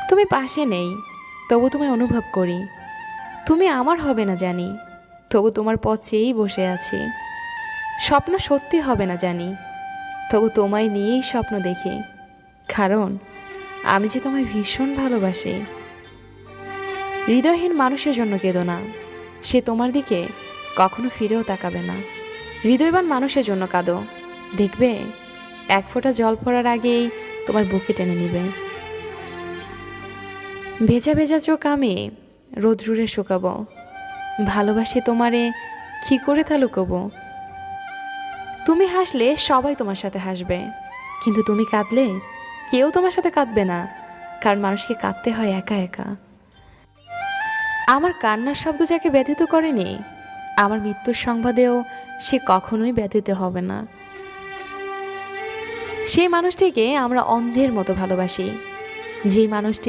তুমি পাশে নেই, তবু তোমায় অনুভব করি। তুমি আমার হবে না জানি, তবু তোমার পথ চেয়েই বসে আছি। স্বপ্ন সত্যি হবে না জানি, তবু তোমায় নিয়েই স্বপ্ন দেখি। কারণ আমি যে তোমায় ভীষণ ভালোবাসি। হৃদয়হীন মানুষের জন্য কেঁদো না, সে তোমার দিকে কখনো ফিরেও তাকাবে না। হৃদয়বান মানুষের জন্য কাঁদো, দেখবে এক ফোঁটা জল পড়ার আগেই তোমার বুকে টেনে নিবে। ভেজা ভেজা চোখ আমি রোদ্রুরে শুকাবো, ভালোবাসি তোমারে কি করে তা লুকোবো। তুমি হাসলে সবাই তোমার সাথে হাসবে, কিন্তু তুমি কাঁদলে কেউ তোমার সাথে কাঁদবে না, কারণ মানুষকে কাঁদতে হয় একা একা। আমার কান্নার শব্দ যাকে ব্যথিত করেনি, আমার মৃত্যুর সংবাদেও সে কখনোই ব্যথিত হবে না। সেই মানুষটিকে আমরা অন্ধের মতো ভালোবাসি, যেই মানুষটি